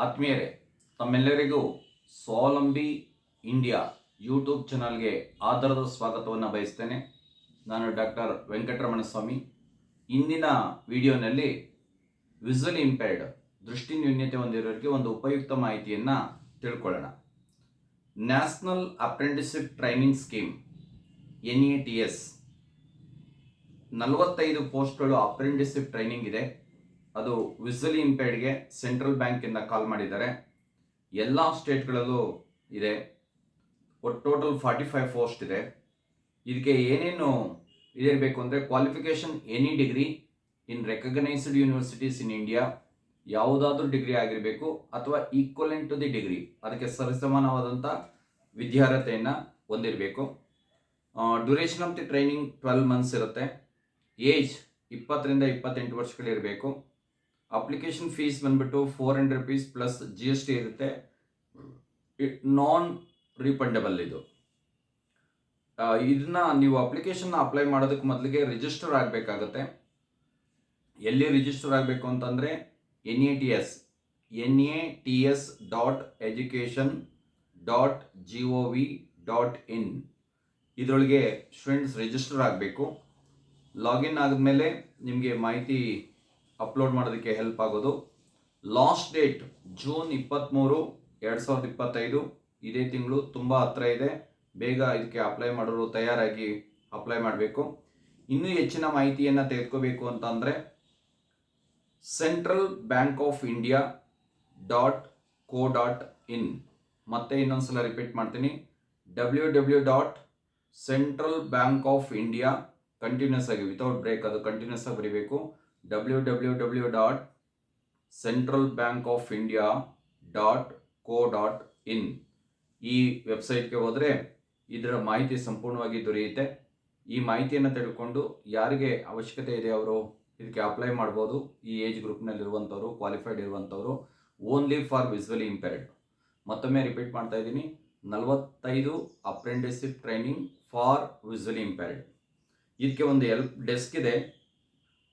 ಆತ್ಮೀಯರೇ, ತಮ್ಮೆಲ್ಲರಿಗೂ ಸ್ವಾವಲಂಬಿ ಇಂಡಿಯಾ ಯೂಟ್ಯೂಬ್ ಚಾನಲ್ಗೆ ಆಧಾರದ ಸ್ವಾಗತವನ್ನು ಬಯಸ್ತೇನೆ. ನಾನು ಡಾಕ್ಟರ್ ವೆಂಕಟರಮಣ ಸ್ವಾಮಿ. ಇಂದಿನ ವಿಡಿಯೋನಲ್ಲಿ ವಿಸುವಲಿ ಇಂಪೇರ್ಡ್ ದೃಷ್ಟಿ ನ್ಯೂನ್ಯತೆ ಹೊಂದಿರೋರಿಗೆ ಒಂದು ಉಪಯುಕ್ತ ಮಾಹಿತಿಯನ್ನು ತಿಳ್ಕೊಳ್ಳೋಣ. National apprenticeship training scheme NATS 45 ಪೋಸ್ಟ್ಗಳು ಅಪ್ರೆಂಟಿಸ್ಶಿಪ್ ಟ್ರೈನಿಂಗ್ ಇದೆ. ಅದು ವಿಸುವಲಿ ಇಂಪೇರ್ಡ್ಗೆ ಸೆಂಟ್ರಲ್ ಬ್ಯಾಂಕಿಂದ ಕಾಲ್ ಮಾಡಿದ್ದಾರೆ. ಎಲ್ಲ ಸ್ಟೇಟ್ಗಳಲ್ಲೂ ಇದೆ. ಟೋಟಲ್ 45 ಪೋಸ್ಟ್ ಇದೆ. ಇದಕ್ಕೆ ಏನೇನು ಇದಿರಬೇಕು ಅಂದರೆ qualification any degree in recognised universities in India, ಯಾವುದಾದ್ರೂ ಡಿಗ್ರಿ ಆಗಿರಬೇಕು ಅಥವಾ ಈಕ್ವಲೆಂಟ್ ಟು ದಿ ಡಿಗ್ರಿ, ಅದಕ್ಕೆ ಸರಿಸಮಾನವಾದಂಥ ವಿದ್ಯಾರ್ಹತೆಯನ್ನು ಹೊಂದಿರಬೇಕು. Duration of the training 12 months ಇರುತ್ತೆ. ಏಜ್ 20 ರಿಂದ 28 ವರ್ಷಗಳಿರಬೇಕು. ಅಪ್ಲಿಕೇಶನ್ ಫೀಸ್ ಬಂದ್ಬಿಟ್ಟು 400 rupees ಪ್ಲಸ್ GST ಇರುತ್ತೆ. ನಾನ್ ರೀಫಂಡಬಲ್ ಇದು. ಇದನ್ನ ನೀವು ಅಪ್ಲಿಕೇಶನ್ ಅಪ್ಲೈ ಮಾಡೋದಕ್ಕೆ ಮೊದಲಿಗೆ ರಿಜಿಸ್ಟರ್ ಆಗಬೇಕಾಗತ್ತೆ. ಎಲ್ಲಿ ರಿಜಿಸ್ಟರ್ ಆಗಬೇಕು ಅಂತಂದರೆ NATS.education.gov.in ಇದರೊಳಗೆ ಸ್ಟೂಡೆಂಟ್ಸ್ ರಿಜಿಸ್ಟರ್ ಆಗಬೇಕು. ಲಾಗಿನ್ ಆದಮೇಲೆ ನಿಮಗೆ ಮಾಹಿತಿ ಅಪ್ಲೋಡ್ ಮಾಡೋದಕ್ಕೆ ಹೆಲ್ಪ್ ಆಗೋದು. Last date June 23, 2025. ಇದೇ ತಿಂಗಳು ತುಂಬ ಹತ್ರ ಇದೆ. ಬೇಗ ಇದಕ್ಕೆ ಅಪ್ಲೈ ಮಾಡೋರು ತಯಾರಾಗಿ ಅಪ್ಲೈ ಮಾಡಬೇಕು. ಇನ್ನೂ ಹೆಚ್ಚಿನ ಮಾಹಿತಿಯನ್ನು ತೆಗೆದುಕೋಬೇಕು ಅಂತಂದರೆ centralbankofindia.co.in ಮತ್ತೆ ಇನ್ನೊಂದ್ಸಲ ರಿಪೀಟ್ ಮಾಡ್ತೀನಿ, www.centralbankofindia ಕಂಟಿನ್ಯೂಸ್ ಆಗಿ ವಿತೌಟ್ ಬ್ರೇಕ್, ಅದು ಕಂಟಿನ್ಯೂಸ್ ಆಗಿ ಬರೀಬೇಕು. www.centralbankofindia.co.in ಈ ವೆಬ್ಸೈಟ್ಗೆ ಹೋದರೆ ಇದರ ಮಾಹಿತಿ ಸಂಪೂರ್ಣವಾಗಿ ದೊರೆಯುತ್ತೆ. ಈ ಮಾಹಿತಿಯನ್ನು ತಿಳ್ಕೊಂಡು ಯಾರಿಗೆ ಅವಶ್ಯಕತೆ ಇದೆ ಅವರು ಇದಕ್ಕೆ ಅಪ್ಲೈ ಮಾಡ್ಬೋದು. ಈ ಏಜ್ ಗ್ರೂಪ್ನಲ್ಲಿರುವಂಥವ್ರು, ಕ್ವಾಲಿಫೈಡ್ ಇರುವಂಥವ್ರು, ಓನ್ಲಿ ಫಾರ್ ವಿಸುವಲಿ ಇಂಪೇರ್ಡ್. ಮತ್ತೊಮ್ಮೆ ರಿಪೀಟ್ ಮಾಡ್ತಾ ಇದ್ದೀನಿ, 45 apprenticeship training for visually impaired. ಇದಕ್ಕೆ ಒಂದು ಹೆಲ್ಪ್ ಡೆಸ್ಕ್ ಇದೆ.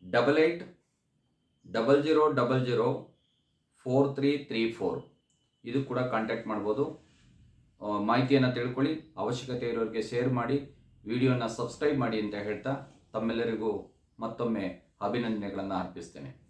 8800004334 ಇದು ಕೂಡ ಕಾಂಟ್ಯಾಕ್ಟ್ ಮಾಡ್ಬೋದು. ಮಾಹಿತಿಯನ್ನು ತಿಳ್ಕೊಳ್ಳಿ. ಅವಶ್ಯಕತೆ ಇರೋರಿಗೆ ಶೇರ್ ಮಾಡಿ, ವಿಡಿಯೋನ ಸಬ್ಸ್ಕ್ರೈಬ್ ಮಾಡಿ ಅಂತ ಹೇಳ್ತಾ ತಮ್ಮೆಲ್ಲರಿಗೂ ಮತ್ತೊಮ್ಮೆ ಅಭಿನಂದನೆಗಳನ್ನು ಅರ್ಪಿಸ್ತೇನೆ.